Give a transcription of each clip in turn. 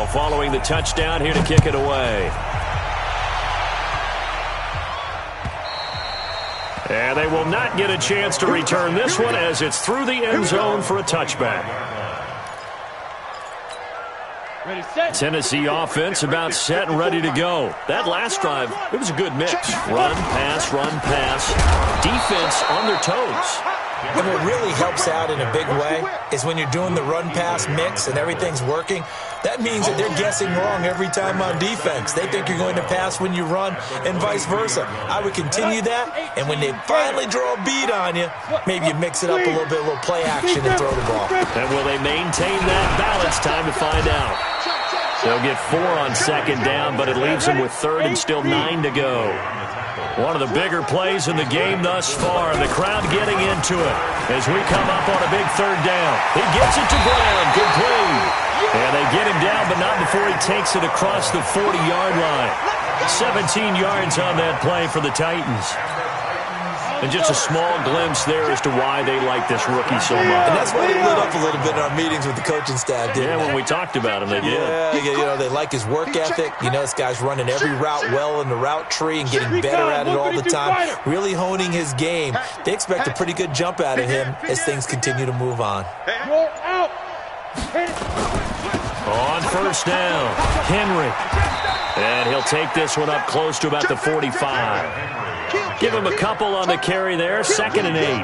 now following the touchdown here to kick it away. And they will not get a chance to return this one as it's through the end zone for a touchback. Tennessee offense about set and ready to go. That last drive, it was a good mix. Run, pass. Defense on their toes. And what really helps out in a big way is when you're doing the run-pass mix and everything's working, that means that they're guessing wrong every time on defense. They think you're going to pass when you run and vice versa. I would continue that, and when they finally draw a beat on you, maybe you mix it up a little bit, a little play action and throw the ball. And will they maintain that balance? Time to find out. They'll get 4 on second down, but it leaves them with third and still 9 to go. One of the bigger plays in the game thus far. The crowd getting into it as we come up on a big third down. He gets it to Brown. Good play. And they get him down, but not before he takes it across the 40-yard line. 17 yards on that play for the Titans. And just a small glimpse there as to why they like this rookie so much. And that's why they lit up a little bit in our meetings with the coaching staff, didn't they? When we talked about him, they did. Yeah, they like his work ethic. This guy's running every route well in the route tree and getting better at it all the time. Really honing his game. They expect a pretty good jump out of him as things continue to move on. On first down, Henry. And he'll take this one up close to about the 45. Give him a couple on the carry there, 2nd and 8. A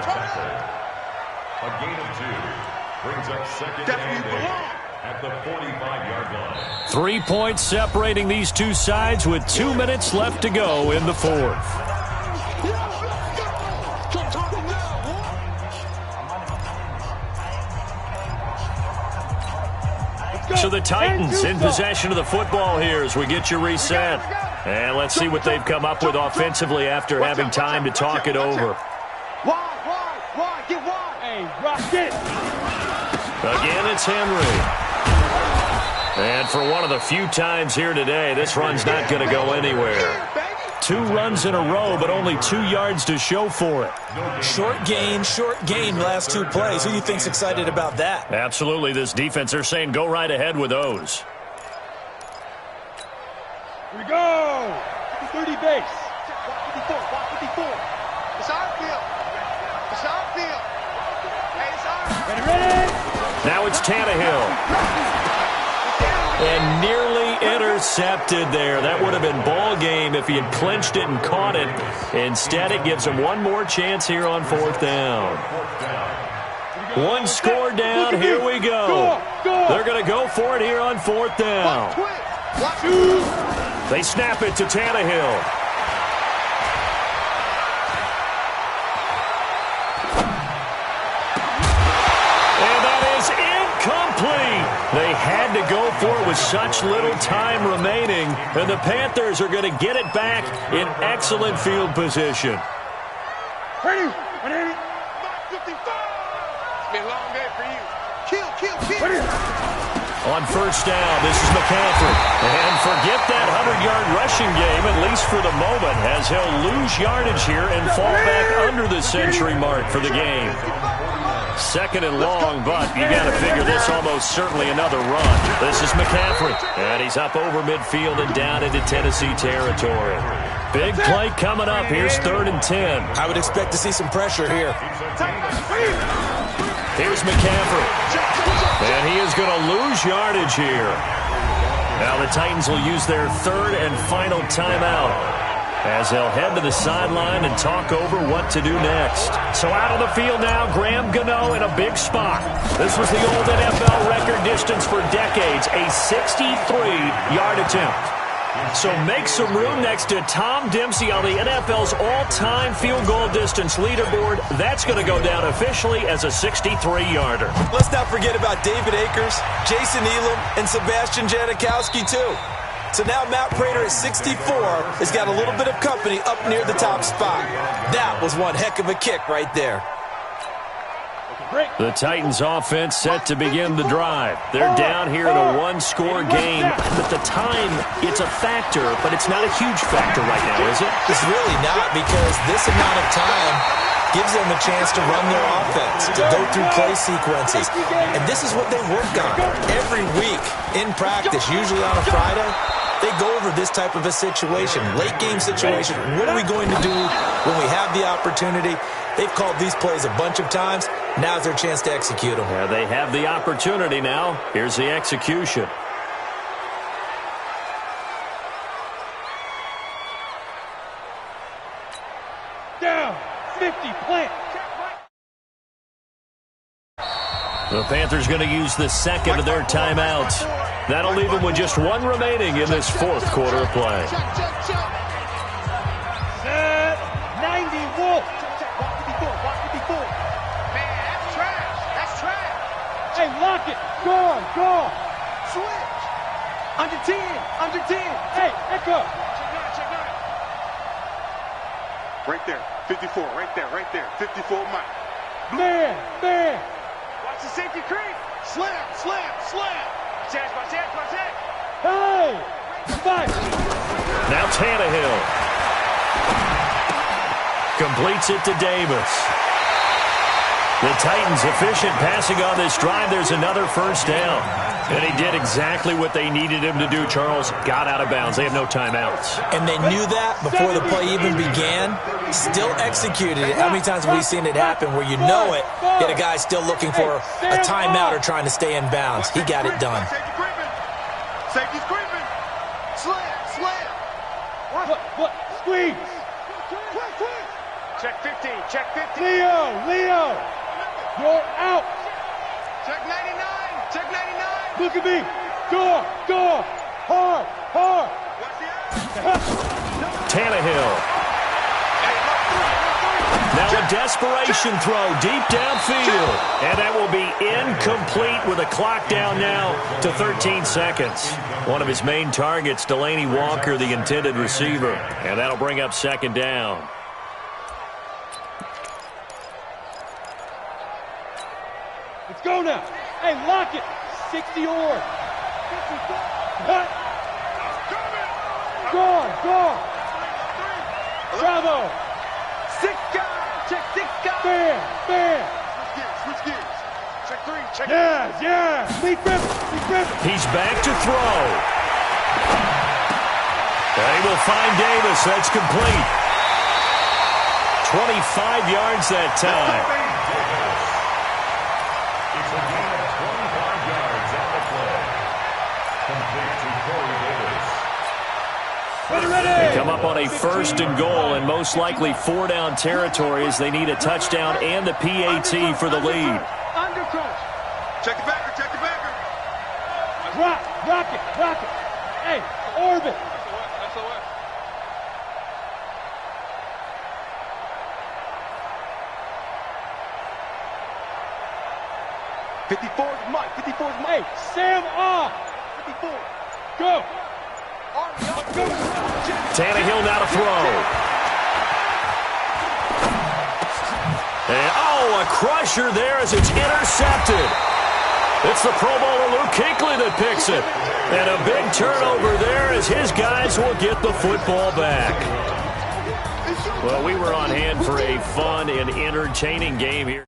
gain of 2 brings up 2nd and 8 at the 45-yard line. 3 points separating these two sides with 2 minutes left to go in the fourth. So the Titans in possession of the football here as we get you reset. And let's see what they've come up with offensively after having time to talk it over. Again, it's Henry. And for one of the few times here today, this run's not going to go anywhere. 2 runs in a row, but only 2 yards to show for it. Short gain last 2 plays. Who do you think's excited about that? Absolutely, this defense, they're saying go right ahead with those. Here we go. 30 base. 54. It's our field. It's our field. Hey, it's our. Ready. Now it's Tannehill. And nearly intercepted there. That would have been ball game if he had clinched it and caught it. Instead, it gives him one more chance here on 4th down. 1 score down. Here we go. They're going to go for it here on 4th down. They snap it to Tannehill. They had to go for it with such little time remaining, and the Panthers are going to get it back in excellent field position. Ready. It's been a long day for you. Kill. On first down, this is McCaffrey. And forget that 100-yard rushing game, at least for the moment, as he'll lose yardage here and fall back under the century mark for the game. 2nd and long, but you got to figure this almost certainly another run. This is McCaffrey, and he's up over midfield and down into Tennessee territory. Big play coming up. Here's 3rd and 10. I would expect to see some pressure here. Here's McCaffrey, and he is going to lose yardage here. Now the Titans will use their 3rd and final timeout, as they'll head to the sideline and talk over what to do next. So out of the field now, Graham Gano in a big spot. This was the old NFL record distance for decades, a 63-yard attempt. So make some room next to Tom Dempsey on the NFL's all-time field goal distance leaderboard. That's going to go down officially as a 63-yarder. Let's not forget about David Akers, Jason Elam, and Sebastian Janikowski, too. So now Matt Prater at 64 has got a little bit of company up near the top spot. That was one heck of a kick right there. The Titans offense set to begin the drive. They're down here in a 1-score game. At the time, it's a factor, but it's not a huge factor right now, is it? It's really not, because this amount of time gives them a chance to run their offense, to go through play sequences. And this is what they work on every week in practice, usually on a Friday. They go over this type of a situation, late game situation. What are we going to do when we have the opportunity? They've called these plays a bunch of times. Now's their chance to execute them. Yeah, they have the opportunity now. Here's the execution. Down, 50, plant. The Panthers going to use the second of their timeouts. That'll leave them with just one remaining in this fourth quarter of play. Set, 90, Wolf. Walk 54, walk 54. Man, that's trash. That's trash. Hey, lock it. Go on. Switch. Under 10. Hey, echo. Check 9. Right there, 54, right there. 54, Mike. Man. Watch the safety creep. Slam. Watch it. Hey! Fight! Now Tannehill. Completes it to Davis. The Titans efficient passing on this drive. There's another first down. And he did exactly what they needed him to do, Charles. Got out of bounds. They have no timeouts. And they knew that before the play even began. Still executed it. How many times have we seen it happen where you know it, yet a guy's still looking for a timeout or trying to stay in bounds? He got it done. Safety's creeping. Slam. What? Squeeze. Quick. Check 15. Leo. You're out. Check 99. Look at me. Go. Hard. Tannehill. Now a desperation throw deep downfield. And that will be incomplete with a clock down now to 13 seconds. One of his main targets, Delaney Walker, the intended receiver. And that'll bring up second down. Let's go now. Hey, lock it. 60 or. Go. Bravo. 6 guys. Check 6 guys. Bam. Switch gears. Check 3. Yeah. Lee Griffin. He's back to throw. They will find Davis. That's complete. 25 yards that time. It's a gain of 25 yards on the play. Complete to Corey Davis. They come up on a first and goal and most likely 4-down territory as they need a touchdown and the PAT for the lead. Under crunch. Check the backer. Rock it. Hey, orbit. That's the way. Hey, Sam off. 54. Go. Tannehill now to throw. And, a crusher there as it's intercepted. It's the Pro Bowler Luke Kuechly that picks it. And a big turnover there as his guys will get the football back. Well, we were on hand for a fun and entertaining game here.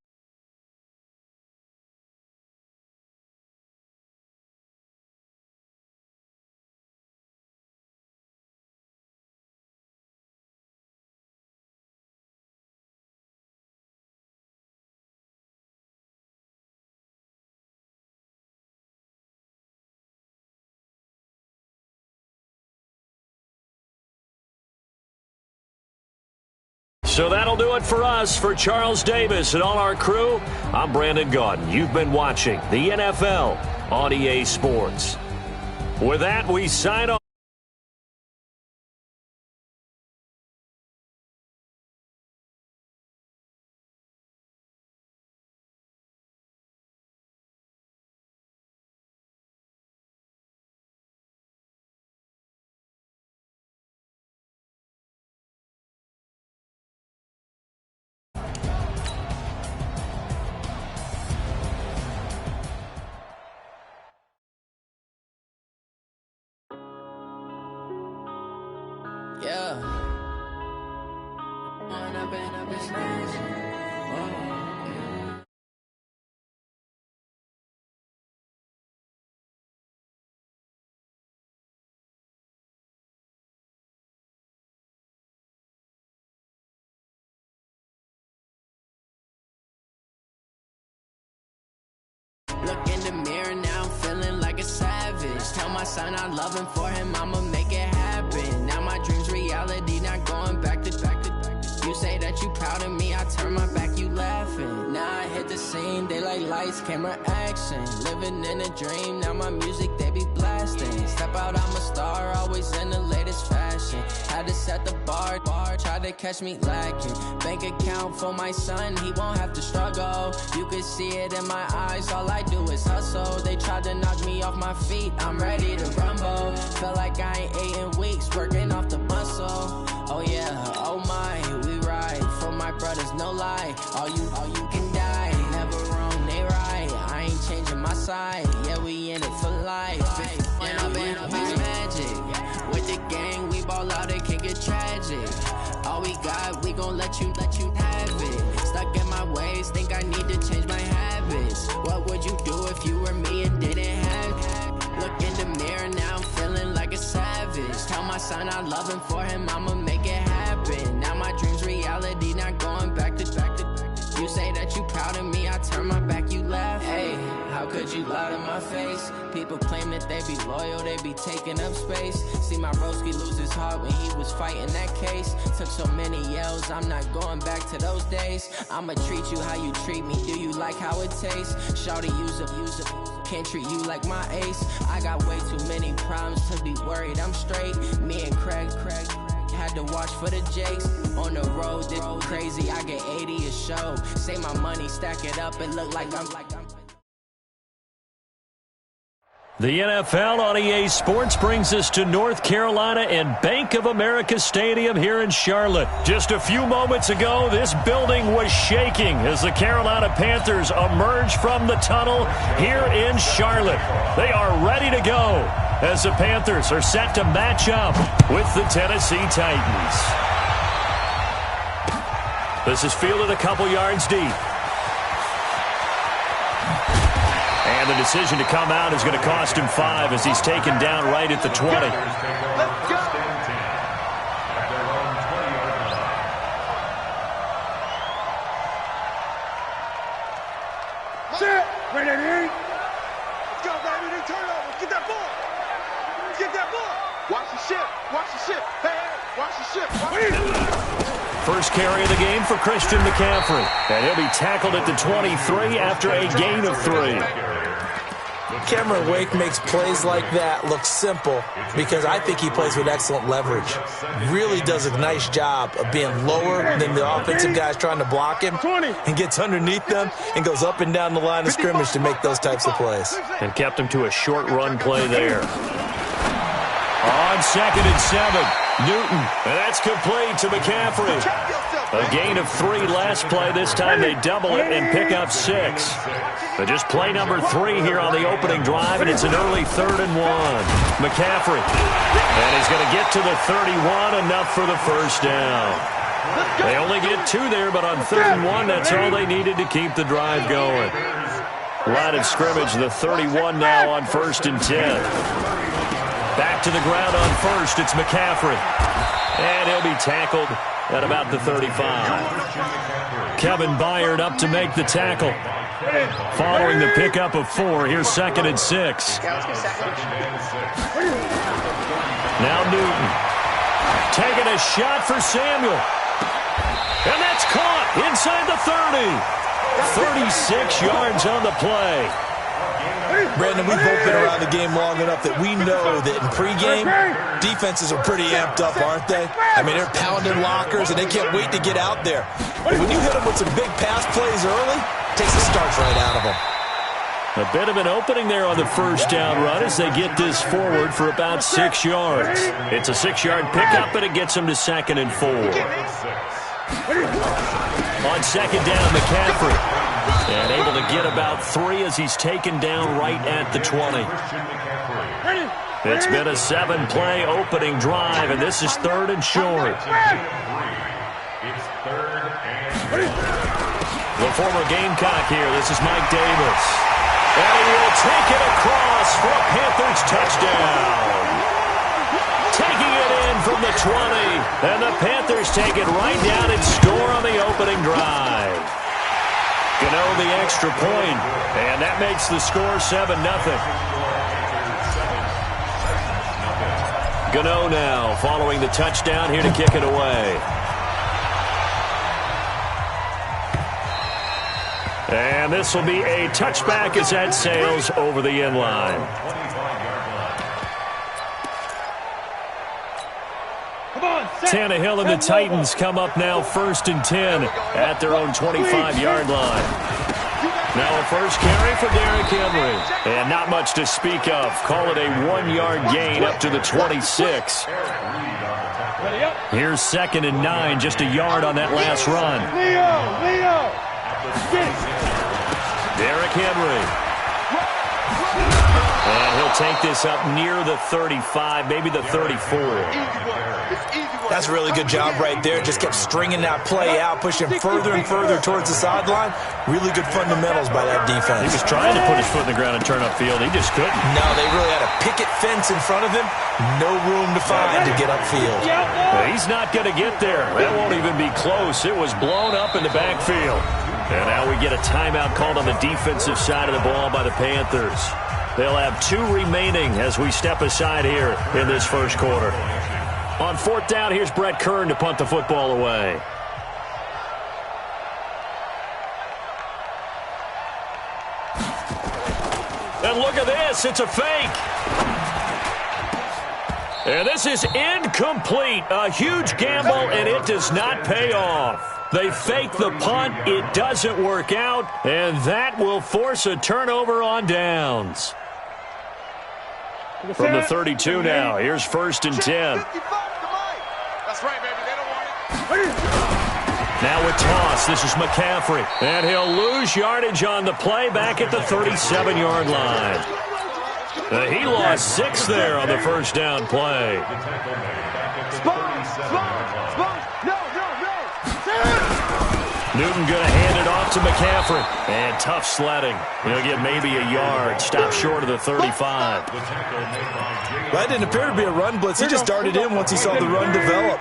So that'll do it for us. For Charles Davis and all our crew, I'm Brandon Gaudin. You've been watching the NFL on EA Sports. With that, we sign off. Yeah. Run up in a business. Look in the mirror now, I'm feeling like a savage. Tell my son I love him, for him I'ma make it happen. Now my dream's reality, not going back to. You say that you proud of me, I turn my back, you laughing. Now I hit the scene, they like lights, camera, action. Living in a dream, now my music they be blasting. Step out, I'm a star, always in the latest fashion. Had to set the bar, try to catch me lacking. Bank account for my son, he won't have to struggle. You can see it in my eyes, all I do is hustle. They tried to knock me off my feet, I'm ready to rumble. Felt like I ain't ate in weeks, working off the muscle. Oh yeah, oh my, we ride for my brothers, no lie. All you can die, never wrong, they right. I ain't changing my side, yeah, we in it for life. And I've been magic. With the gang, we ball out, it can get tragic. All we got, we gon' let you have it. Stuck in my ways, think I need to change my habits. What would you do if you were me and didn't have it? Look in the mirror now, I'm feeling like a savage. Tell my son I love him, for him I'ma make it happen. Now my dream's reality, not going back to. You say that you proud of me, I turn my back, you laugh. Hey, how could you lie to my face? People claim that they be loyal, they be taking up space. See my broski lose his heart when he was fighting that case. Took so many yells, I'm not going back to those days. I'ma treat you how you treat me, do you like how it tastes? Shawty, use up, can't treat you like my ace. I got way too many problems to be worried, I'm straight. Me and Craig had to watch for the Jakes. On the road, this crazy, I get 80 a show. Say my money, stack it up, it look like I'm. The NFL on EA Sports brings us to North Carolina and Bank of America Stadium here in Charlotte. Just a few moments ago, this building was shaking as the Carolina Panthers emerged from the tunnel here in Charlotte. They are ready to go as the Panthers are set to match up with the Tennessee Titans. This is fielded a couple yards deep. And the decision to come out is going to cost him 5 as he's taken down right at the 20. Let's go. Set. Ready. Let's go, baby. They turn over. Get that ball. Get that ball. Watch the ship. Watch the ship. Hey, watch the ship. First carry of the game for Christian McCaffrey. And he'll be tackled at the 23 after a gain of 3. Cameron Wake makes plays like that look simple because I think he plays with excellent leverage. Really does a nice job of being lower than the offensive guys trying to block him and gets underneath them and goes up and down the line of scrimmage to make those types of plays. And kept him to a short run play there. On 2nd and 7, Newton. And that's complete to McCaffrey. A gain of 3 last play. This time they double it and pick up 6. But just play number 3 here on the opening drive, and it's an early 3rd and 1. McCaffrey. And he's going to get to the 31, enough for the first down. They only get 2 there, but on 3rd and 1, that's all they needed to keep the drive going. Line of scrimmage, the 31 now on 1st and 10. Back to the ground on 1st, it's McCaffrey. And he'll be tackled at about the 35. Kevin Byard up to make the tackle. Following the pickup of 4, here's 2nd and 6. Now Newton. Taking a shot for Samuel. And that's caught inside the 30. 36 yards on the play. Brandon, we've both been around the game long enough that we know that in pregame, defenses are pretty amped up, aren't they? I mean, they're pounding lockers, and they can't wait to get out there. But when you hit them with some big pass plays early, it takes the starch right out of them. A bit of an opening there on the first down run as they get this forward for about 6 yards. It's a 6-yard pickup, and it gets them to 2nd and 4. On 2nd down, McCaffrey. And able to get about 3 as he's taken down right at the 20. It's been a 7-play opening drive, and this is 3rd and short. It's 3rd and short. The former Gamecock here. This is Mike Davis. And he will take it across for a Panthers touchdown. Taking it in from the 20. And the Panthers take it right down and score on the opening drive. Gano the extra point. And that makes the score 7-0. Gano now following the touchdown here to kick it away. And this will be a touchback as that sails over the end line. Tannehill and the Titans come up now 1st and 10 at their own 25-yard line. Now a first carry for Derrick Henry. And not much to speak of. Call it a 1-yard gain up to the 26. Here's 2nd and 9, just a yard on that last run. Derrick Henry. And he'll take this up near the 35, maybe the 34. That's a really good job right there. Just kept stringing that play out, pushing further and further towards the sideline. Really good fundamentals by that defense. He was trying to put his foot in the ground and turn upfield. He just couldn't. No, they really had a picket fence in front of him. No room to find to get upfield. He's not going to get there. That won't even be close. It was blown up in the backfield. And now we get a timeout called on the defensive side of the ball by the Panthers. They'll have 2 remaining as we step aside here in this first quarter. On 4th down, here's Brett Kern to punt the football away. And look at this. It's a fake. And this is incomplete. A huge gamble, and it does not pay off. They fake the punt. It doesn't work out, and that will force a turnover on downs. From the 32 now, here's 1st and 10. That's right, baby. They don't want it. Now with toss, this is McCaffrey. And he'll lose yardage on the play back at the 37-yard line. He lost 6 there on the first down play. Newton going to hand it off to McCaffrey. And tough sledding. He'll get maybe a yard. Stop short of the 35. That didn't appear to be a run blitz. He just darted in once he saw the run develop.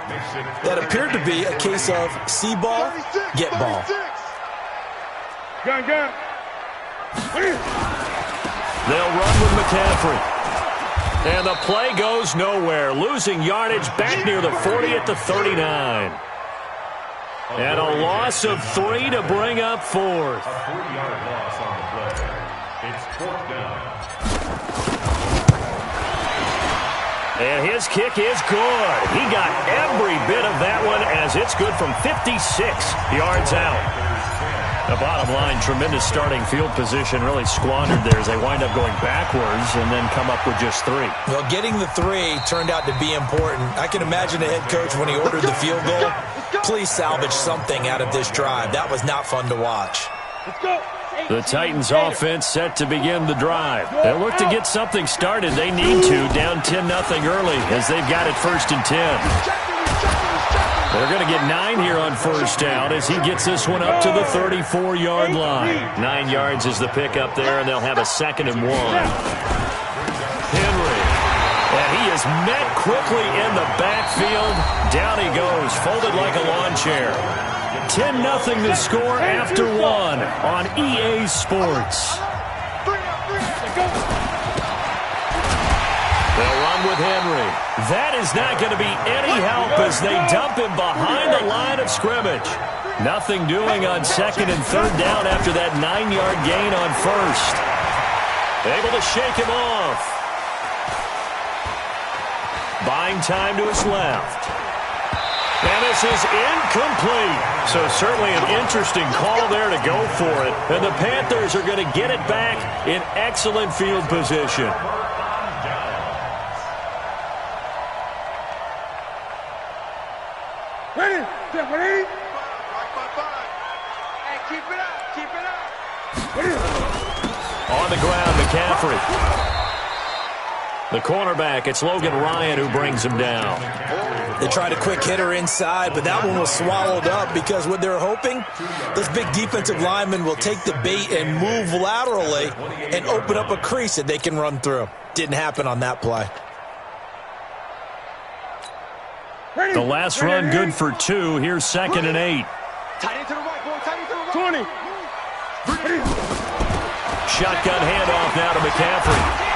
That appeared to be a case of see ball, get ball. They'll run with McCaffrey. And the play goes nowhere. Losing yardage back near the 40 at the 39. And a loss of 3 to bring up 4th. A 3-yard loss on the play. It's 4th down. And his kick is good. He got every bit of that one as it's good from 56 yards out. The bottom line, tremendous starting field position, really squandered there as they wind up going backwards and then come up with just 3. Well, getting the 3 turned out to be important. I can imagine the head coach when he ordered the field goal. Please salvage something out of this drive. That was not fun to watch. The Titans offense set to begin the drive. They'll look to get something started. They need to, down 10-0 early as they've got it 1st and 10. They're going to get 9 here on 1st down as he gets this one up to the 34-yard line. 9 yards is the pickup there, and they'll have a 2nd and 1. Henry. And he is met quickly in the backfield. Down he goes, folded like a lawn chair. 10-0 to score after 1 on EA Sports. They'll run with Henry. That is not going to be any help as they dump him behind the line of scrimmage. Nothing doing on 2nd and 3rd down after that 9-yard gain on 1st. Able to shake him off. Buying time to his left. And this is incomplete. So certainly an interesting call there to go for it. And the Panthers are going to get it back in excellent field position. Ready? Get ready? Hey, keep it up. Keep it up. On the ground, McCaffrey. The cornerback, it's Logan Ryan who brings him down. They tried a quick hitter inside, but that one was swallowed up because what they're hoping, those big defensive linemen will take the bait and move laterally and open up a crease that they can run through. Didn't happen on that play. The last run good for 2. Here's 2nd and 8. Tight end to the right, boy. Tight end to the right. 20. Shotgun handoff now to McCaffrey.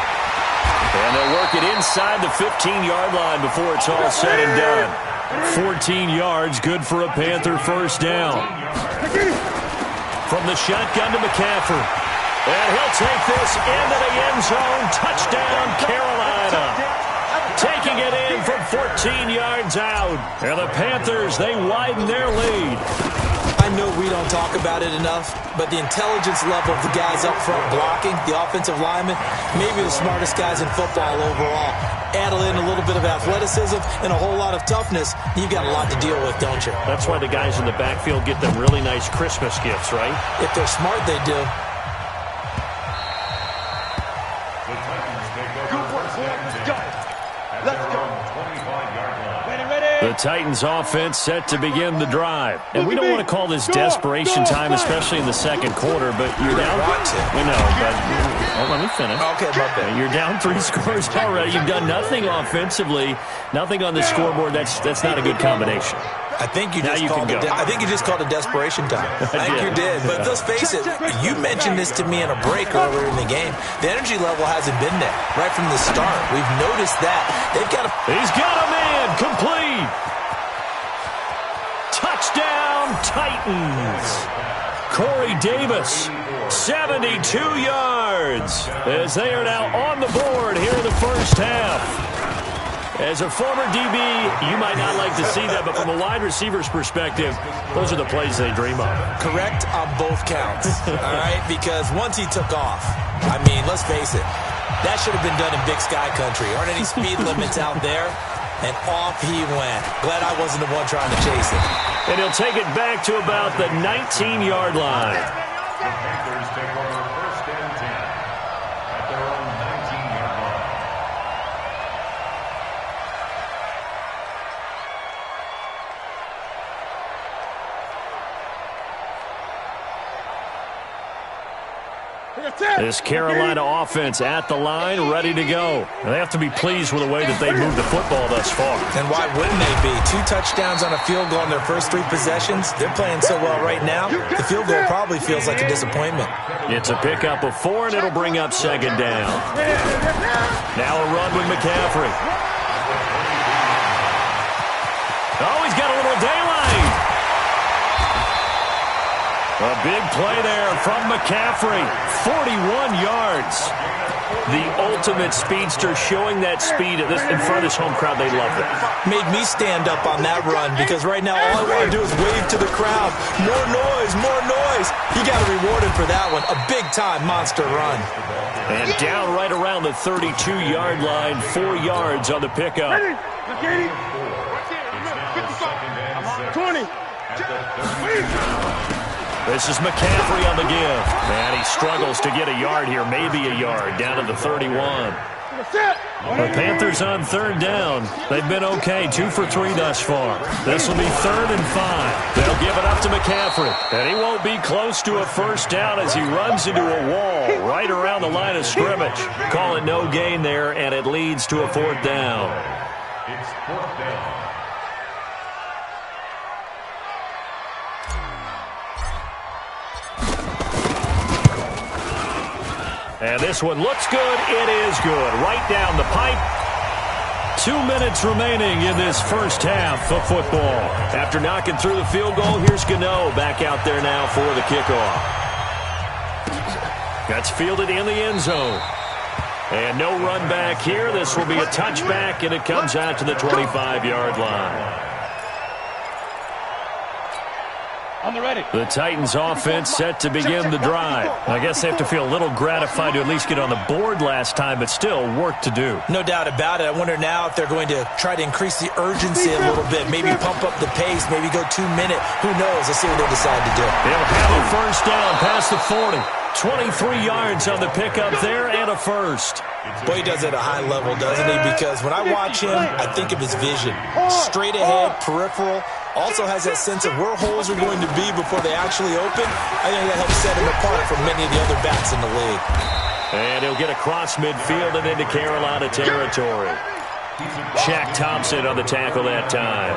And they'll work it inside the 15-yard line before it's all said and done. 14 yards, good for a Panther first down. From the shotgun to McCaffrey. And he'll take this into the end zone. Touchdown, Carolina. Taking it in from 14 yards out. And the Panthers, they widen their lead. I know we don't talk about it enough, but the intelligence level of the guys up front blocking, the offensive linemen, maybe the smartest guys in football overall. Add in a little bit of athleticism and a whole lot of toughness, you've got a lot to deal with, don't you? That's why the guys in the backfield get them really nice Christmas gifts, right? If they're smart, they do. The Titans offense set to begin the drive. And we don't want to call this desperation time, especially in the second quarter, but you're down. We know, but let me finish. Okay, my bad. You're down 3 scores already. You've done nothing offensively, nothing on the scoreboard. That's not a good combination. I think you just called it desperation time. I think you did. But let's face it, you mentioned this to me in a break earlier in the game. The energy level hasn't been there right from the start. We've noticed that. He's got a man complete. Touchdown, Titans. Corey Davis, 72 yards, as they are now on the board here in the first half. As a former DB, you might not like to see that, but from a wide receiver's perspective, those are the plays they dream of. Correct on both counts, all right? Because once he took off, I mean, let's face it, that should have been done in Big Sky Country. Aren't any speed limits out there? And off he went. Glad I wasn't the one trying to chase it. And he'll take it back to about the 19-yard line. The Panthers take over 1st and 10 at their own 19-yard line. This Carolina offense at the line, ready to go. And they have to be pleased with the way that they moved the football thus far. And why wouldn't they be? 2 touchdowns on a field goal in their first 3 possessions. They're playing so well right now, the field goal probably feels like a disappointment. It's a pickup of 4, and it'll bring up 2nd down. Now a run with McCaffrey. Oh, he's got a little daylight. A big play there from McCaffrey, 41 yards. The ultimate speedster, showing that speed in front of this home crowd. They love it. Made me stand up on that run because right now all I want to do is wave to the crowd. More noise, more noise. You got to reward him for that one. A big-time monster run. And down right around the 32-yard line, 4 yards on the pickup. 20. This is McCaffrey on the give. And he struggles to get a yard here, maybe a yard, down to the 31. The Panthers on 3rd down. They've been okay, 2 for 3 thus far. This will be 3rd and 5. They'll give it up to McCaffrey. And he won't be close to a first down as he runs into a wall right around the line of scrimmage. Call it no gain there, and it leads to a 4th down. It's 4th down. And this one looks good. It is good. Right down the pipe. 2 minutes remaining in this first half of football. After knocking through the field goal, here's Gano back out there now for the kickoff. That's fielded in the end zone. And no run back here. This will be a touchback, and it comes out to the 25-yard line. On the ready. The Titans offense set to begin the drive. I guess they have to feel a little gratified to at least get on the board last time, but still work to do. No doubt about it. I wonder now if they're going to try to increase the urgency a little bit, maybe pump up the pace, maybe go 2 minute. Who knows? Let's see what they decide to do. They'll have a first down past the 40. 23 yards on the pickup there and a first. Boy, he does it at a high level, doesn't he? Because when I watch him, I think of his vision. Straight ahead, peripheral. Also has that sense of where holes are going to be before they actually open. I think that helps set him apart from many of the other backs in the league. And he'll get across midfield and into Carolina territory. Shaq Thompson on the tackle that time.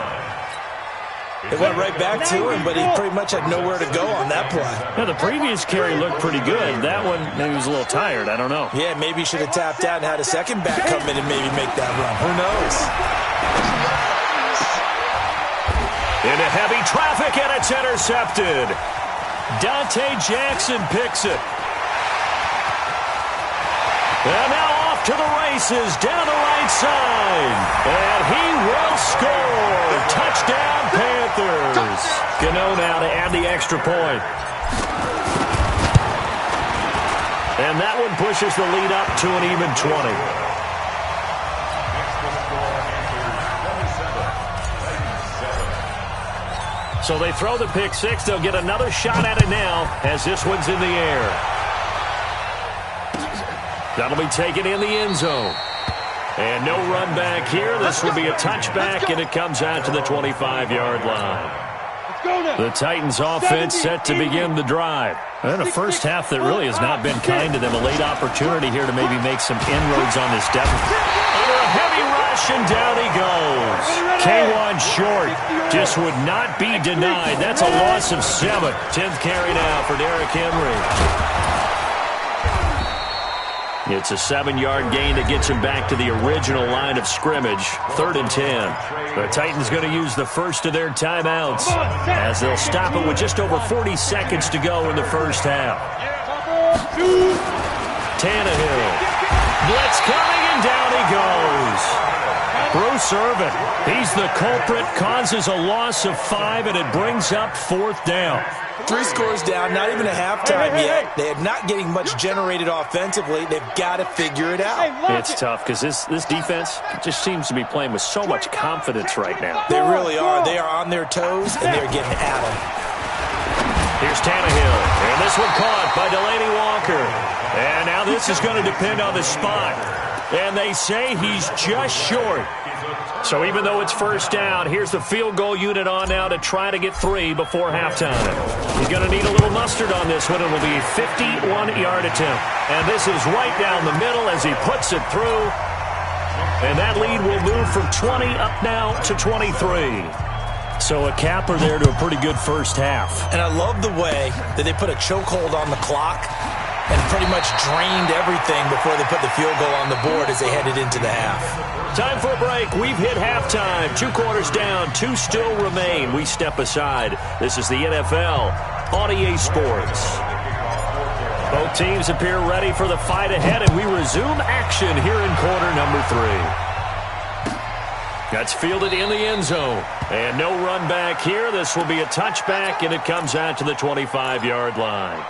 It went right back to him, but he pretty much had nowhere to go on that play. Now, the previous carry looked pretty good. That one, maybe he was a little tired. I don't know. Yeah, maybe he should have tapped out and had a second back come in and maybe make that run. Who knows? Into heavy traffic, and it's intercepted. Dante Jackson picks it. And now off to the races down the right side. And he will score. Touchdown, Panthers. Gano now to add the extra point. And that one pushes the lead up to an even 20. So they throw the pick six. They'll get another shot at it now as this one's in the air. That'll be taken in the end zone. And no run back here. This will be a touchback, and it comes out to the 25-yard line. The Titans offense set to begin the drive. And a first half that really has not been kind to them. A late opportunity here to maybe make some inroads on this deficit. Under a heavy rush, and down he goes. K1 short. Just would not be denied. That's a loss of 7. 10th carry now for Derrick Henry. It's a 7-yard gain that gets him back to the original line of scrimmage. 3rd and 10. The Titans going to use the first of their timeouts as they'll stop it with just over 40 seconds to go in the first half. Tannehill. Blitz coming, and down he goes. Bruce Irvin, he's the culprit, causes a loss of 5, and it brings up 4th down. 3 scores down, not even a halftime yet. They are not getting much generated offensively. They've got to figure it out. It's tough because this defense just seems to be playing with so much confidence right now. They really are. They are on their toes, and they're getting at them. Here's Tannehill, and this one caught by Delaney Walker. And now this is going to depend on the spot. And they say he's just short. So even though it's first down, here's the field goal unit on now to try to get 3 before halftime. He's going to need a little mustard on this one. It will be a 51-yard attempt. And this is right down the middle as he puts it through. And that lead will move from 20 up now to 23. So a capper there to a pretty good first half. And I love the way that they put a chokehold on the clock and pretty much drained everything before they put the field goal on the board as they headed into the half. Time for a break. We've hit halftime. 2 quarters down. 2 still remain. We step aside. This is the NFL on EA Sports. Both teams appear ready for the fight ahead, and we resume action here in quarter number 3. That's fielded in the end zone. And no run back here. This will be a touchback, and it comes out to the 25-yard line.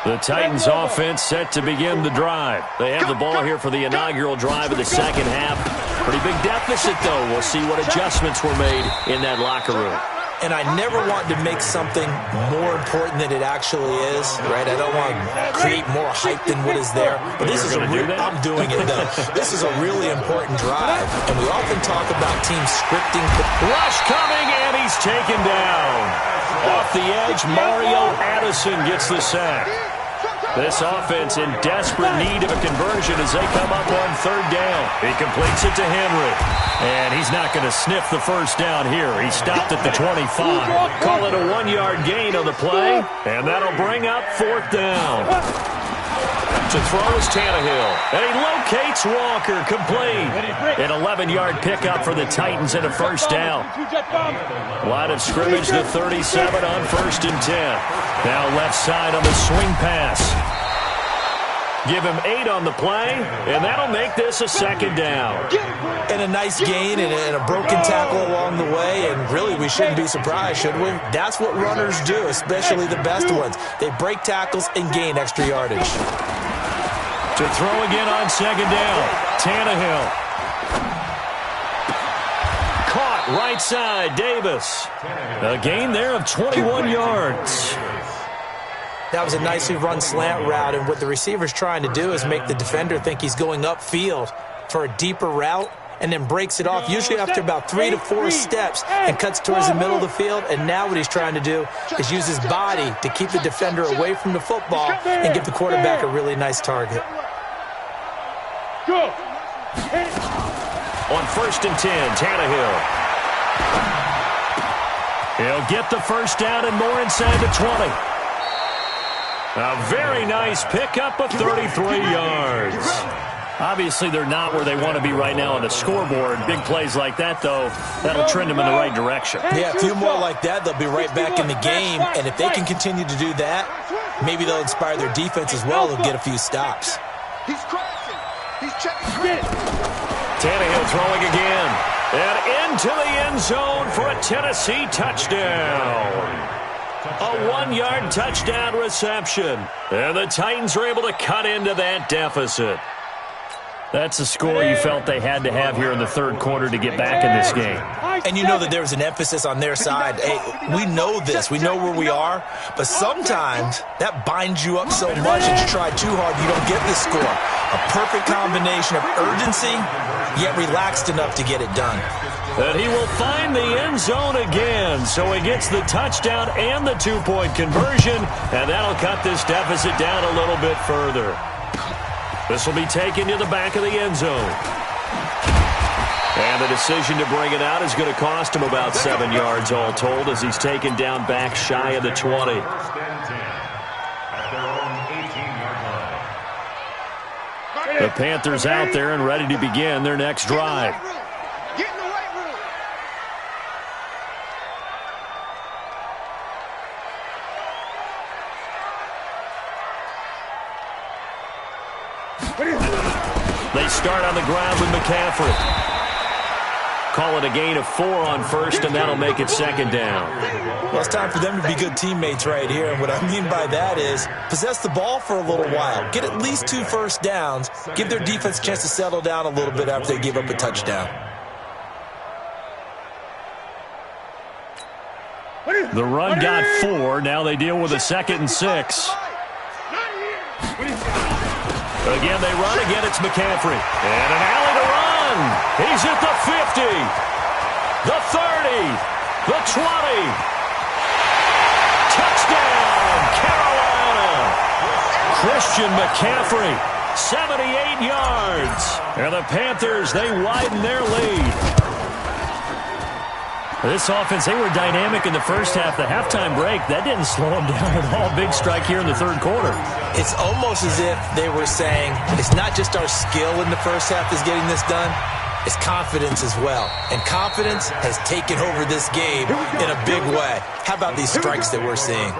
The Titans offense set to begin the drive. They have the ball here for the inaugural drive of the second half. Pretty big deficit, though. We'll see what adjustments were made in that locker room. And I never want to make something more important than it actually is, right? I don't want to create more hype than what is there. But this is a real, I'm doing it, though. This is a really important drive. And we often talk about teams scripting. Rush coming, and he's taken down. Off the edge, Mario Addison gets the sack. This offense in desperate need of a conversion as they come up on 3rd down. He completes it to Henry. And he's not going to sniff the first down here. He stopped at the 25. Call it a 1-yard gain on the play. And that'll bring up 4th down. To throw is Tannehill. And he locates Walker, complete. An 11-yard pickup for the Titans and a first down. Line of scrimmage to 37 on 1st and 10. Now left side on the swing pass. Give him 8 on the play, and that'll make this a second down. And a nice gain and a broken tackle along the way, and really we shouldn't be surprised, should we? That's what runners do, especially the best ones. They break tackles and gain extra yardage. To throw again on second down, Tannehill. Caught right side, Davis. A gain there of 21 yards. That was a nicely run slant route, and what the receiver's trying to do is make the defender think he's going upfield for a deeper route, and then breaks it off, usually after about 3 to 4 steps, and cuts towards the middle of the field. And now what he's trying to do is use his body to keep the defender away from the football and give the quarterback a really nice target. Go. On 1st and 10, Tannehill. He'll get the first down and more inside the 20. A very nice pickup of 33 yards. Obviously, they're not where they want to be right now on the scoreboard. Big plays like that, though, that'll trend them in the right direction. Yeah, a few more like that, they'll be right back in the game. And if they can continue to do that, maybe they'll inspire their defense as well. They'll get a few stops. He's crashing. He's checking. Tannehill throwing again. And into the end zone for a Tennessee touchdown. A 1-yard touchdown reception. And the Titans are able to cut into that deficit. That's a score you felt they had to have here in the third quarter to get back in this game. And you know that there was an emphasis on their side. Hey, we know this. We know where we are. But sometimes that binds you up so much that you try too hard, you don't get this score. A perfect combination of urgency, yet relaxed enough to get it done. And he will find the end zone again. So he gets the touchdown and the 2-point conversion. And that'll cut this deficit down a little bit further. This will be taken to the back of the end zone. And the decision to bring it out is going to cost him about 7 yards all told as he's taken down back shy of the 20. The Panthers out there and ready to begin their next drive. Get in the weight room. They start on the ground with McCaffrey. Call it a gain of 4 on first, and that'll make it second down. Well, it's time for them to be good teammates right here. And what I mean by that is possess the ball for a little while. Get at least 2 first downs. Give their defense a chance to settle down a little bit after they give up a touchdown. The run got 4. Now they deal with a 2nd and 6. Again, they run. Again, it's McCaffrey. And an alley to run. He's at the 50, the 30, the 20. Touchdown, Carolina. Christian McCaffrey, 78 yards. And the Panthers, they widen their lead. This offense, they were dynamic in the first half. The halftime break, that didn't slow them down at all. Big strike here in the third quarter. It's almost as if they were saying, it's not just our skill in the first half that's getting this done, it's confidence as well. And confidence has taken over this game in a big way. How about these strikes that we're seeing?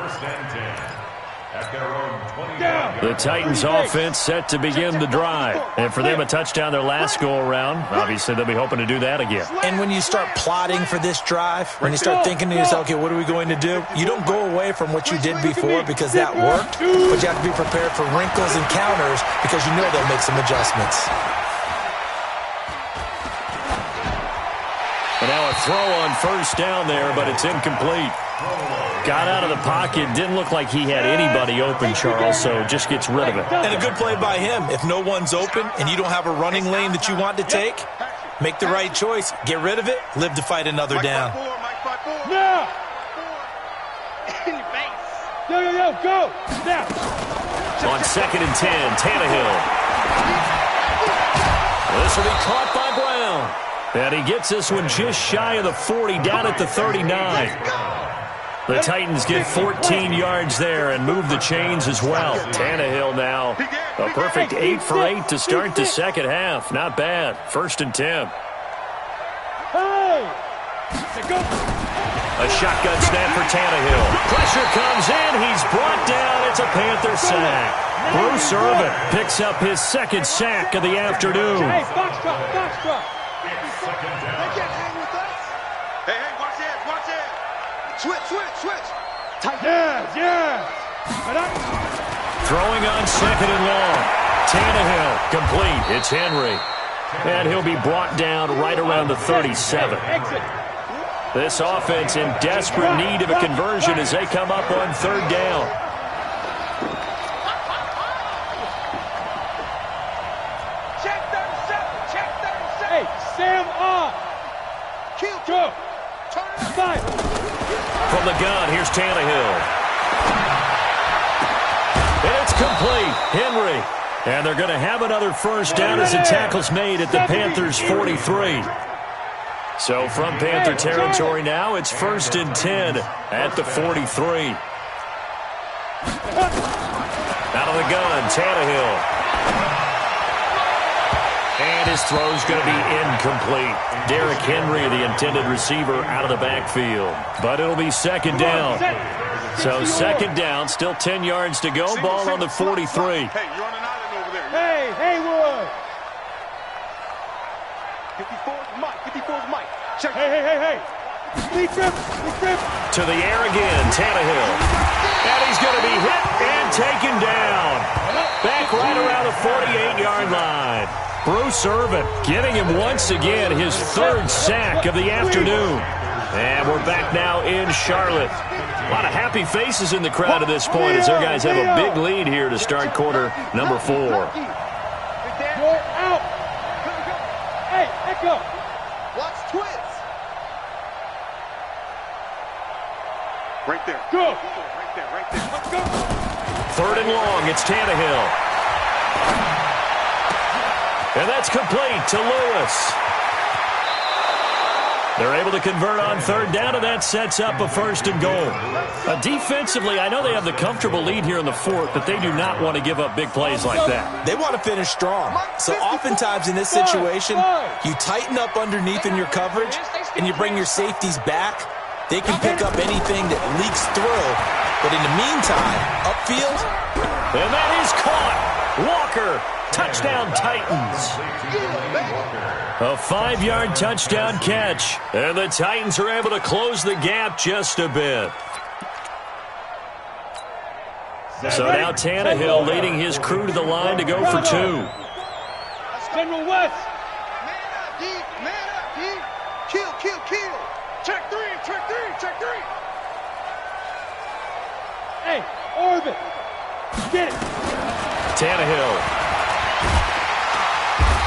The Titans offense set to begin the drive. And for them, a touchdown their last go-around. Obviously, they'll be hoping to do that again. And when you start plotting for this drive, when you start thinking to yourself, okay, what are we going to do? You don't go away from what you did before because that worked, but you have to be prepared for wrinkles and counters because you know they'll make some adjustments. And now a throw on first down there, but it's incomplete. Got out of the pocket. Didn't look like he had anybody open, Charles, so just gets rid of it. And a good play by him. If no one's open and you don't have a running lane that you want to take, make the right choice. Get rid of it. Live to fight another down. Now. Yo, go. Now. On 2nd and 10, Tannehill. This will be caught by Brown. And he gets this one just shy of the 40, down at the 39. The Titans get 14 yards there and move the chains as well. Tannehill now, a perfect 8 for 8 to start the second half. Not bad. 1st and 10. Hey! Go. A shotgun snap for Tannehill. Pressure comes in. He's brought down. It's a Panther sack. Bruce Irvin picks up his second sack of the afternoon. Hey, box drop, box drop. Second down. They can't hang with us. Hey, watch this, watch this. Switch. Yes. Throwing on second and long. Tannehill complete. It's Henry. And he'll be brought down right around the 37. Exit. This offense in desperate need of a conversion as they come up on third down. Check 37. Hey, Sam off. Kill. Go. Turn it up. Five. From the gun, here's Tannehill. And it's complete. Henry. And they're going to have another first down as the tackle's made at the Panthers' 43. So from Panther territory now, it's 1st and 10 at the 43. Out of the gun, Tannehill. And his throw's going to be incomplete. Derrick Henry, the intended receiver, out of the backfield. But it'll be second down. So second down, still 10 yards to go. Ball on the 43. Hey, you're on an island over there. Hey, Haywood. 54's Mike. Check. Hey. Lead trip. To the air again, Tannehill. And he's going to be hit and taken down. Back right around the 48-yard line. Bruce Irvin getting him once again his third sack of the afternoon. And we're back now in Charlotte. A lot of happy faces in the crowd at this point as their guys have a big lead here to start quarter number 4. You're out. Hey, Echo. Watch twins. Right there. Go. Right there. Let's go. Third and long, it's Tannehill. And that's complete to Lewis. They're able to convert on third down, and that sets up a 1st and goal. Defensively, I know they have the comfortable lead here in the 4th, but they do not want to give up big plays like that. They want to finish strong. So oftentimes in this situation, you tighten up underneath in your coverage, and you bring your safeties back. They can pick up anything that leaks through. But in the meantime, upfield. And that is caught. Walker, touchdown Titans. A 5-yard touchdown catch. And the Titans are able to close the gap just a bit. So now Tannehill leading his crew to the line to go for 2. General West. Man up, D. Kill. Check three. Hey, Orbit. Get it. Tannehill.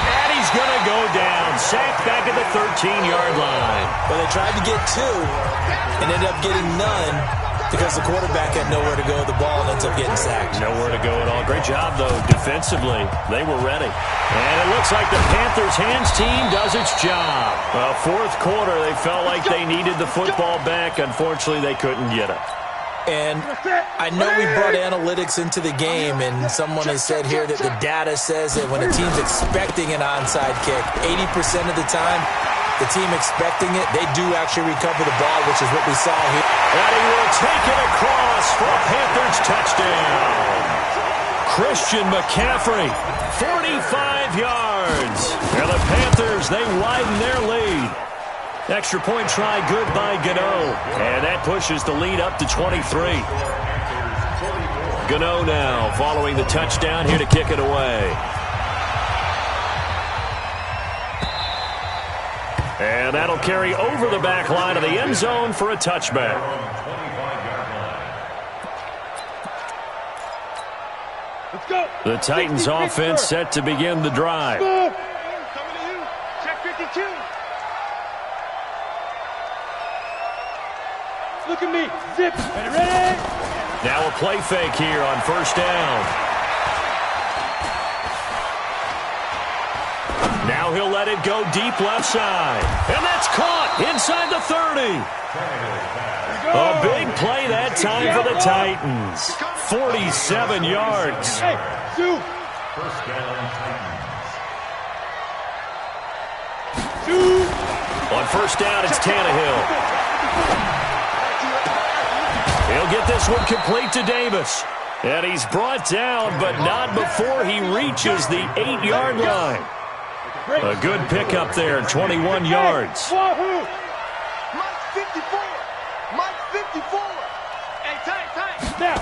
And he's going to go down. Sacked back at the 13-yard line. Well, they tried to get 2 and ended up getting none because the quarterback had nowhere to go with the ball and ends up getting sacked. Nowhere to go at all. Great job, though, defensively. They were ready. And it looks like the Panthers' hands team does its job. Well, 4th quarter, they felt like they needed the football back. Unfortunately, they couldn't get it. And I know we brought analytics into the game, and someone has said here that the data says that when a team's expecting an onside kick, 80% of the time, the team expecting it, they do actually recover the ball, which is what we saw here. And he will take it across for a Panthers touchdown. Christian McCaffrey, 45 yards. And the Panthers, they widen their lead. Extra point try good by Gano. And that pushes the lead up to 23. Gano now following the touchdown here to kick it away. And that'll carry over the back line of the end zone for a touchback. Let's go. The Titans offense set to begin the drive. Move. Coming to you. Check 52. Look at me. Zip. Ready? Now a play fake here on 1st down. Now he'll let it go deep left side. And that's caught inside the 30. A big play that time for the Titans. 47 yards. Hey, Sue. First down, Titans. Sue. On 1st down, it's Tannehill. He'll get this one complete to Davis. And he's brought down, but not before he reaches the 8-yard line. A good pickup there, 21 yards. Mike 54. Mike 54. Hey, tight. Now.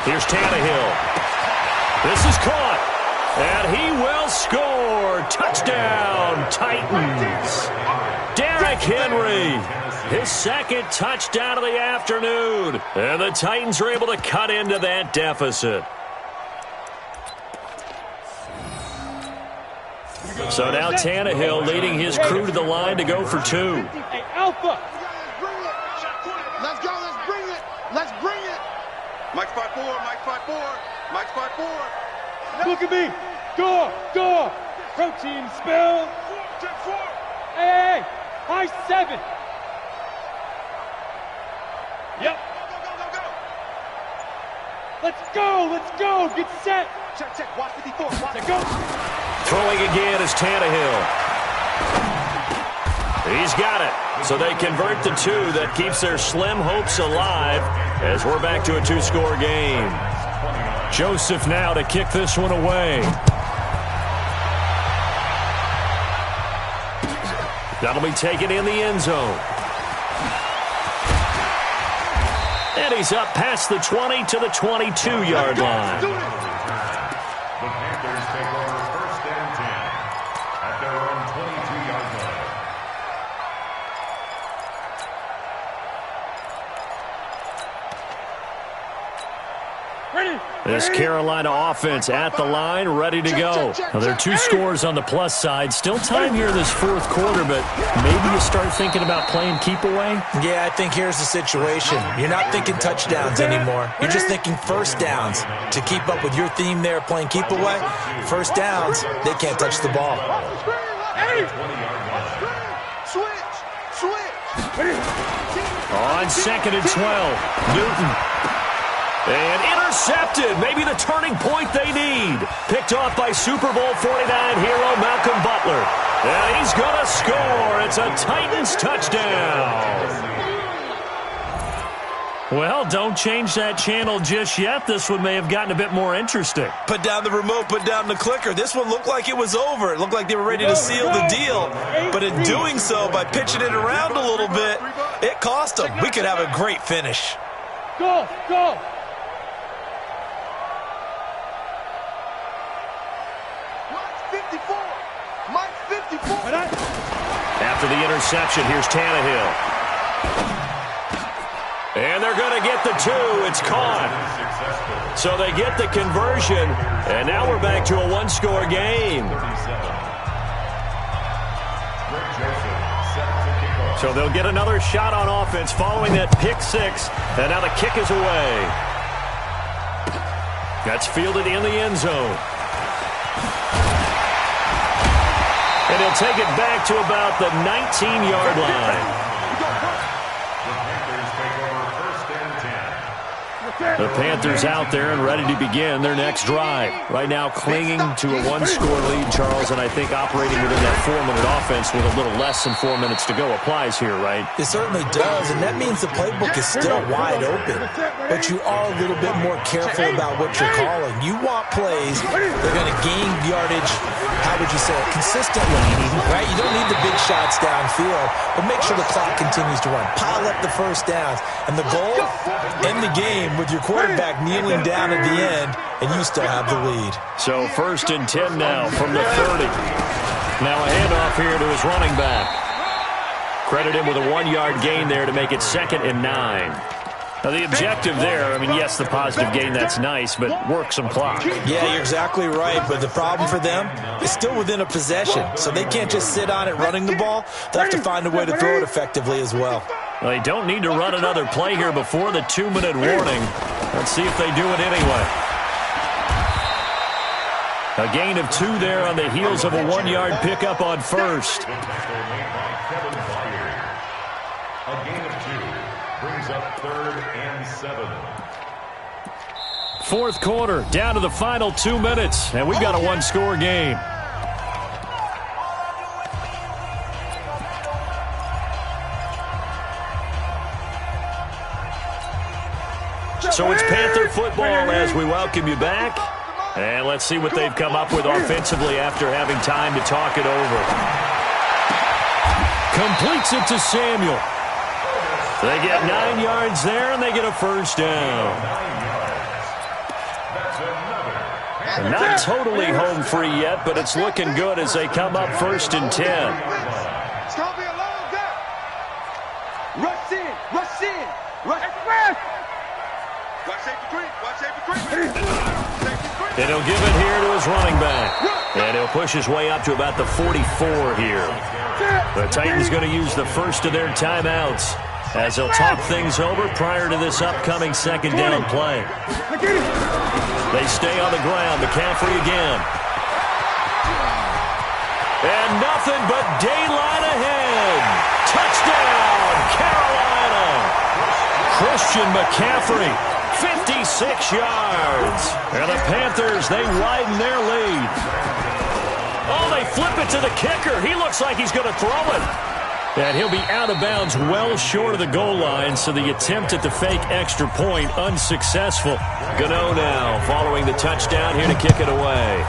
Here's Tannehill. This is caught. And he will score. Touchdown, Titans. Derrick Henry. His second touchdown of the afternoon. And the Titans are able to cut into that deficit. So now Tannehill leading his crew to the line to go for 2. Hey, Alpha. Let's go. Let's bring it. Mike 5-4. Mike 5-4. Look at me. Go. Protein spill. Hey. High 7. Yep. Go. Let's go. Get set. Check. Watch 54. Watch. Go. Throwing again is Tannehill. He's got it. So they convert the 2. That keeps their slim hopes alive as we're back to a 2-score game. Joseph now to kick this one away. That'll be taken in the end zone. And he's up past the 20 to the 22-yard line. The Panthers take over 1st and 10 at their own 22-yard line. This Carolina offense at the line, ready to go. Now, there are 2 scores on the plus side. Still time here in this 4th quarter, but maybe you start thinking about playing keep away? Yeah, I think here's the situation. You're not thinking touchdowns anymore. You're just thinking first downs. To keep up with your theme there, playing keep away, first downs, they can't touch the ball. On 2nd and 12, Newton. And intercepted, maybe the turning point they need. Picked off by Super Bowl 49 hero Malcolm Butler. And he's going to score. It's a Titans touchdown. Well, don't change that channel just yet. This one may have gotten a bit more interesting. Put down the remote, put down the clicker. This one looked like it was over. It looked like they were ready to seal the deal. But in doing so, by pitching it around a little bit, it cost them. We could have a great finish. Go. Mike 54. After the interception, here's Tannehill. And they're going to get the 2. It's caught. So they get the conversion, and now we're back to a 1-score game. So they'll get another shot on offense following that pick 6, and now the kick is away. That's fielded in the end zone. And he'll take it back to about the 19-yard line. The Panthers out there and ready to begin their next drive. Right now clinging to a 1-score lead, Charles, and I think operating within that 4-minute offense with a little less than 4 minutes to go applies here, right? It certainly does, and that means the playbook is still wide open. But you are a little bit more careful about what you're calling. You want plays that are going to gain yardage, how would you say it, consistently, right? You don't need the big shots downfield, but make sure the clock continues to run. Pile up the first downs. And the goal, end the game with your quarterback kneeling down at the end, and you still have the lead. So 1st and 10 now from the 30. Now a handoff here to his running back. Credit him with a 1-yard gain there to make it 2nd and 9. Now the objective there, I mean, yes, the positive gain, that's nice, but work some clock. Yeah, you're exactly right, but the problem for them is still within a possession, so they can't just sit on it running the ball. They'll have to find a way to throw it effectively as well. Well, they don't need to run another play here before the 2-minute warning. Let's see if they do it anyway. A gain of 2 there on the heels of a 1-yard pickup on 1st. A gain of 2 brings up 3rd and 7. 4th quarter, down to the final 2 minutes, and we've got a 1-score game. So it's Panther football as we welcome you back. And let's see what they've come up with offensively after having time to talk it over. Completes it to Samuel. They get 9 yards there, and they get a first down. Not totally home free yet, but it's looking good as they come up 1st and 10. It's going to be a long day. Rush in, rush in, rush. Watch safety creep, watch safety creep. And he'll give it here to his running back. And he'll push his way up to about the 44 here. The Titans going to use the first of their timeouts as they'll talk things over prior to this upcoming 2nd down play. They stay on the ground. McCaffrey again. And nothing but daylight ahead. Touchdown, Carolina. Christian McCaffrey, 56 yards. And the Panthers, they widen their lead. Oh, they flip it to the kicker. He looks like he's going to throw it. And he'll be out of bounds well short of the goal line, so the attempt at the fake extra point unsuccessful. Gano now following the touchdown here to kick it away.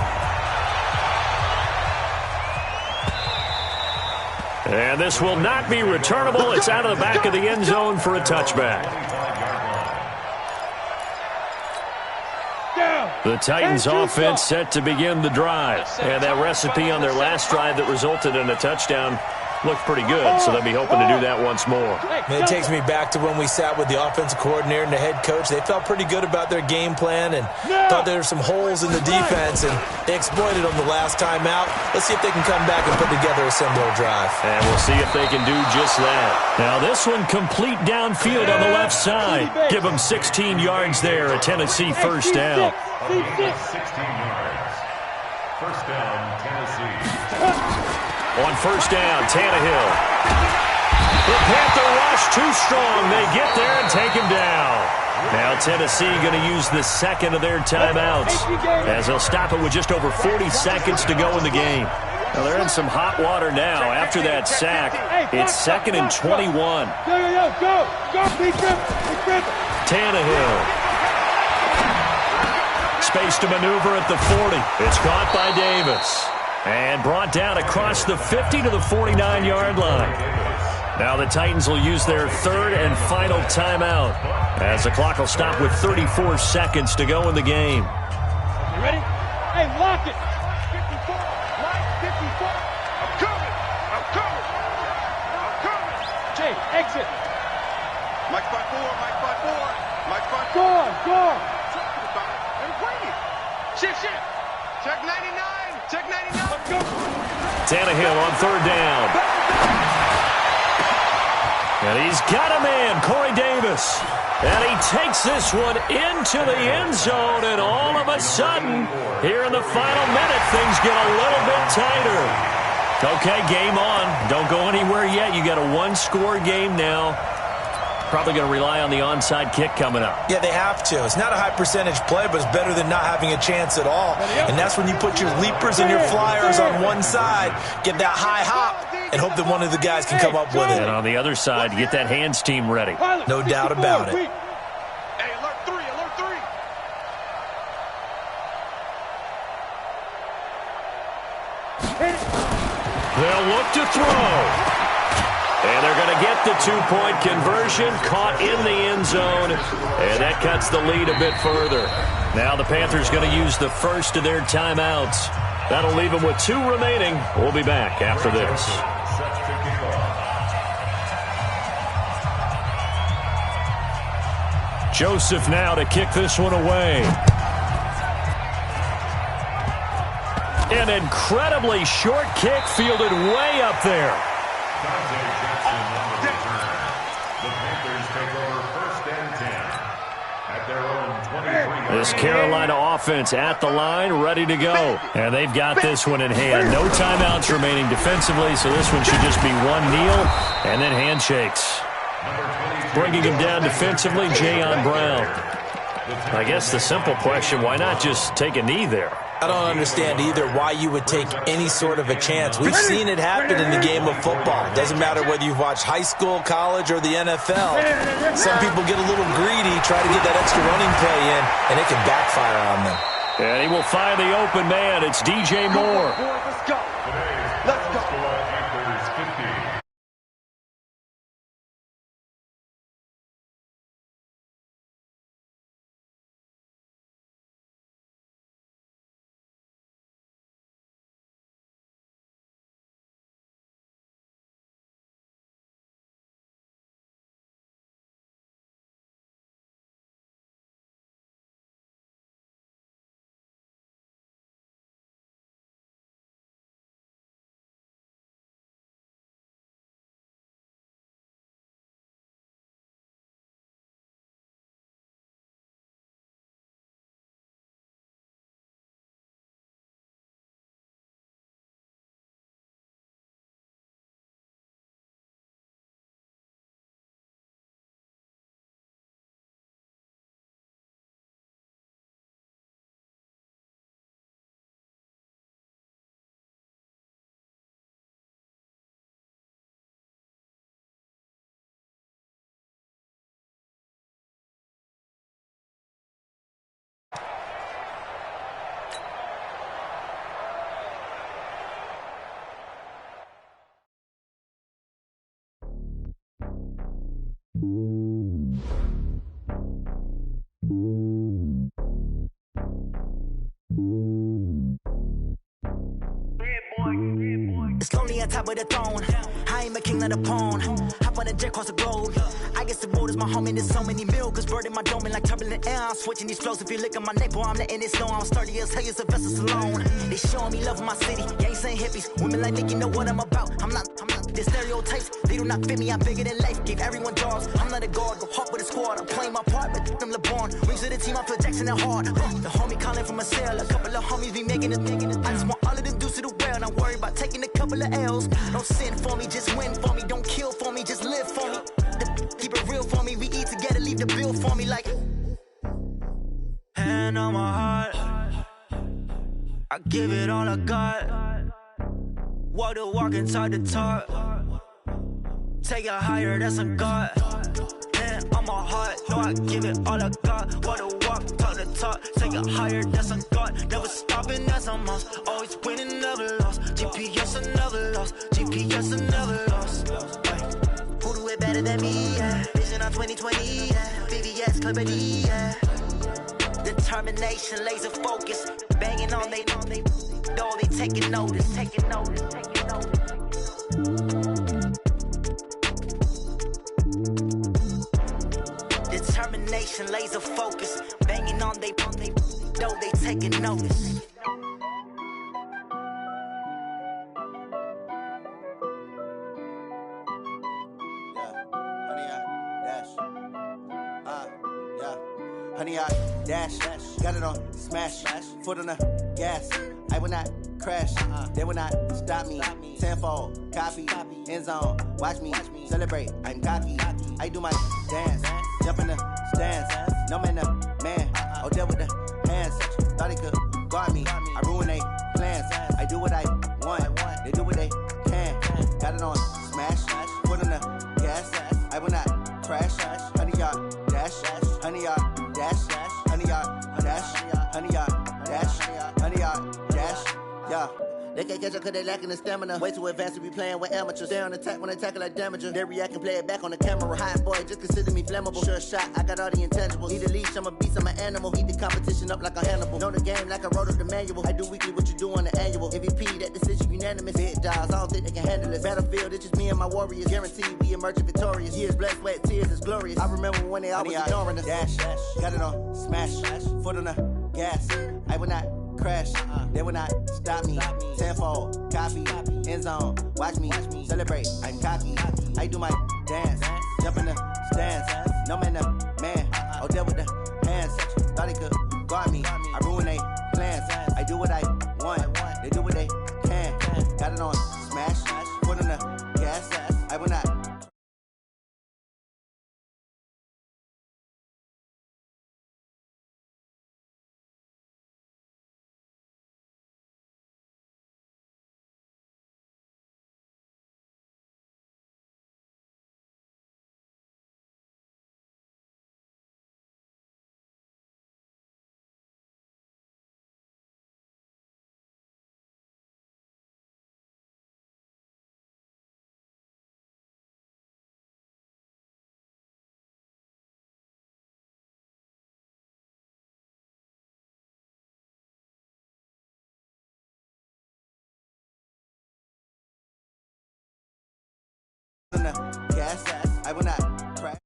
And this will not be returnable. It's out of the back of the end zone for a touchback. The Titans offense set to begin the drive. And that recipe on their last drive that resulted in a touchdown looked pretty good, so they'll be hoping to do that once more. It takes me back to when we sat with the offensive coordinator and the head coach. They felt pretty good about their game plan and thought there were some holes in the defense, and they exploited them the last time out. Let's see if they can come back and put together a similar drive. And we'll see if they can do just that. Now this one complete downfield on the left side. Give them 16 yards there, a Tennessee first down. 16 yards. First down, Tennessee. On first down, Tannehill. The Panther rush too strong. They get there and take him down. Now Tennessee going to use the second of their timeouts as they'll stop it with just over 40 seconds to go in the game. Now they're in some hot water now after that sack. It's 2nd and 21. Tannehill. Space to maneuver at the 40. It's caught by Davis. And brought down across the 50 to the 49-yard line. Now the Titans will use their 3rd and final timeout as the clock will stop with 34 seconds to go in the game. You ready? Hey, lock it. 54. Line 54. I'm coming. I'm coming. I'm coming. Jay, exit. Mike spot 4, Mike spot 4. Mike spot 4. Go on, go on. And wait. Shift. Check 99. Check 99. Let's go. Tannehill on 3rd down. And he's got a man, Corey Davis. And he takes this one into the end zone, and all of a sudden, here in the final minute, things get a little bit tighter. Okay, game on. Don't go anywhere yet. You got a 1-score game now. Probably going to rely on the onside kick coming up. Yeah, they have to. It's not a high percentage play, but it's better than not having a chance at all. And that's when you put your leapers and your flyers on one side, get that high hop, and hope that one of the guys can come up with it. And on the other side, get that hands team ready. No doubt about it. Hey, alert 3, alert 3. They'll look to throw. And they're going to get the 2-point conversion, caught in the end zone, and that cuts the lead a bit further. Now the Panthers going to use the first of their timeouts. That'll leave them with 2 remaining. We'll be back after this. Joseph now to kick this one away. An incredibly short kick fielded way up there. This Carolina offense at the line, ready to go. And they've got this one in hand. No timeouts remaining defensively, so this one should just be one kneel and then handshakes. Bringing him down defensively, Jayon Brown. I guess the simple question, why not just take a knee there? I don't understand either why you would take any sort of a chance. We've seen it happen in the game of football. Doesn't matter whether you've watched high school, college, or the NFL. Some people get a little greedy, try to get that extra running play in, and it can backfire on them. And he will find the open man. It's DJ Moore. Let's go. Let's go. Panthers 50. It's lonely on top of the throne. I ain't a king of the pawn. Hop on a jet across the globe. I guess the road is my home and there's so many miracles burning my dome like turbulent air. I'm switching these flows. If you look at my neck, boy, I'm letting it slow. I'm sturdy as hell, it's a vessel alone. They showing me love in my city. Gang saying hippies. Women like Nick, you know what I'm about. I'm not the stereotypes. They do not fit me. I'm bigger than life. Give everyone jobs. I'm not a guard. Go hard with a squad. I'm playing my part, but I'm LeBron. Wings of the team, I feel Jackson and hard. The homie calling from a cell. A couple of homies be making it. I just want all of them dudes to the well. Not worry about taking a couple of L's. Don't sin for me, just win for me. Don't kill for me, just live for me. Keep it real for me. We eat together, leave the bill for me like. Hand on my heart, I give it all I got. Walk the walk inside the talk. Take it higher, that's a God. Hand on my heart, no, I give it all I got. Walk the walk, talk the talk. Take it higher, that's a God. Never stopping, that's a must. Always winning, never lost. GPS, I never lost. GPS, I never lost. Who do it better than me? Yeah. Vision on 2020. Yeah. VVS, Company. Yeah. Determination, laser focus. Banging on they door, they taking notice. Taking notice. Taking notice. Determination, laser focus. Banging on they door, they taking notice. Honey, I dash, got it on smash, foot on the gas. I will not crash, they will not stop me. Tenfold, copy, end zone, watch me celebrate. I'm cocky, I do my dance, jump in the stands. No man, man, oh, there with the hands. Thought he could guard me, I ruin they plans. I do what I want, they do what they can. Got it on smash, foot on the gas. I will not crash, honey, y'all dash, honey, y'all. Dash, honey, y'all, dash, honey, y'all, dash, honey, y'all, dash, yeah. They can't catch up cause they lacking the stamina. Way too advanced to be playing with amateurs. Stay on attack when they tackle like damager. They react and play it back on the camera. Hot boy, just consider me flammable. Sure shot, I got all the intangibles. Need a leash, I'm a beast, I'm an animal. Eat the competition up like a Hannibal. Know the game like I wrote up the manual. I do weekly what you do on the annual. MVP, that decision unanimous. Big dogs, I don't think they can handle it. Battlefield, it's just me and my warriors. Guaranteed we emerge victorious. Years, blood, sweat, tears, it's glorious. I remember when they always ignoring us. Dash, got it on smash, foot on the gas. I will not crash, they will not stop me. Tenfold, copy, end zone, watch me celebrate. I'm cocky, I do my dance, jump in the stands. No man, man, oh, there with the hands. Thought he could guard me, I ruin they plans. I do what I want, they do what they can. Got it on smash, foot on the gas. I will not Broadcast. I will not crash.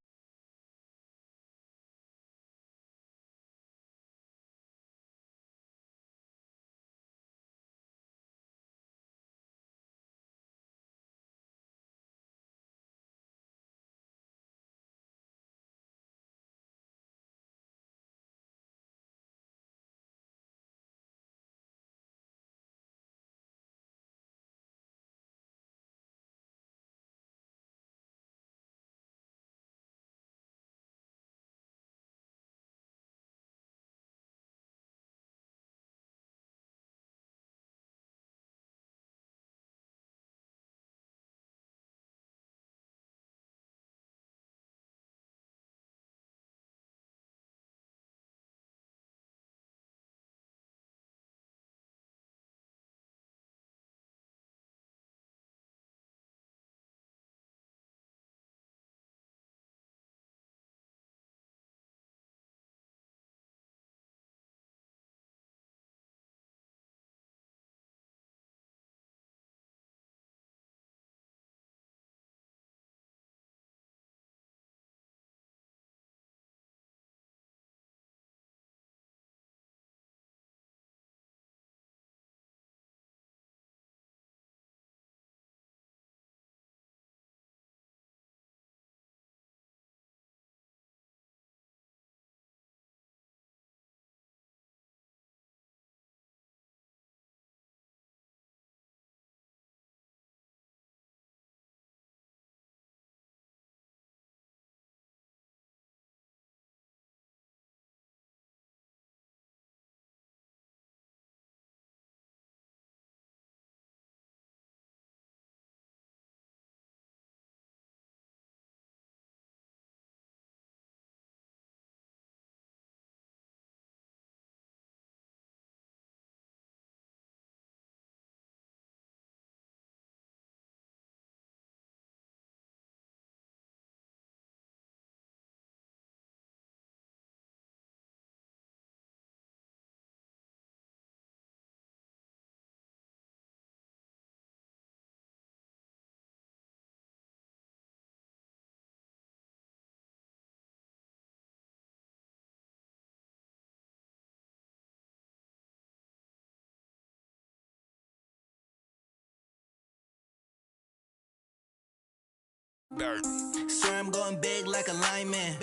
Swear I'm going big like a lineman.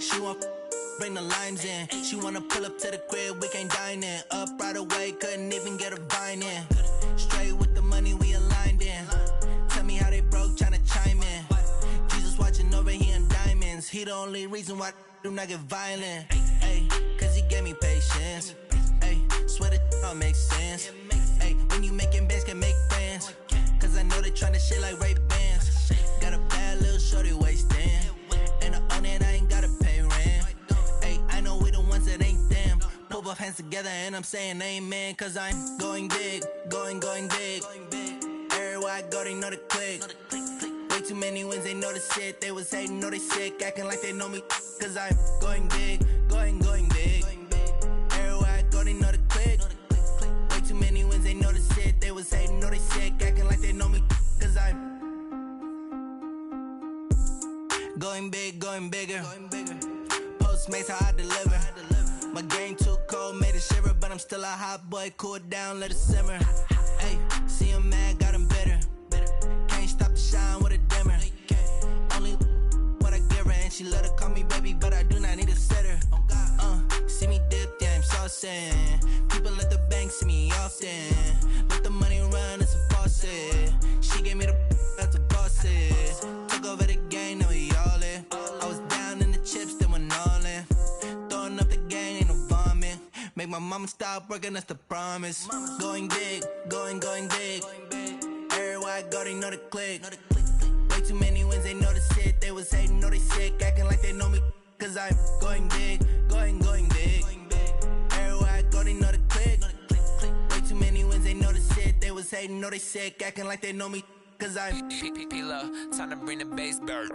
She want bring the limes in. She wanna pull up to the crib, we can't dine in. Up right away, couldn't even get a vine in. Straight with the money we aligned in. Tell me how they broke, tryna chime in. Jesus watching over here in diamonds. He the only reason why I do not get violent. Ay, cause he gave me patience. Ay, swear that all makes sense. Ay, when you making bands can make friends. Cause I know they tryna shit like Ray Bans. Got a bad little shorty wasting. And I own it, I ain't gotta pay rent. Ay, I know we the ones that ain't them. Pull both hands together and I'm saying amen. Cause I'm going big, going big. Everywhere I go, they know the click. Way too many wins, they know the shit. They was hating, know they sick, acting like they know me. Cause I'm going big, going big. Everywhere I go, they know the click. Way too many wins, they know the shit. They was hating, know they sick, acting like they know me. Cause I'm going big, going bigger. Postmates, how I deliver. My game too cold, made it shiver. But I'm still a hot boy, cool it down, let it simmer. Hey, see him mad, got him bitter. Can't stop the shine with a dimmer. Only what I give her, and she let her call me baby, but I do not need a sitter. See me dip, yeah, I'm saucing. People at the bank see me often. Let the money run, it's a faucet. She gave me the that's a boss it. Took over the game, now we all in. I was down in the chips, then went all in. Throwing up the gang, ain't no vomit. Make my mama stop working, that's the promise. Going big, going big. Everywhere I go, they know the click. Way too many wins, they know the shit. They was hating, know they sick, acting like they know me. Cause I'm going big, going big. Everywhere I go, they know the click. Way too many wins, they know the shit. They was hating, know they sick, acting like they know me. Cause I'm P-P-P-Love, time to bring the bass back.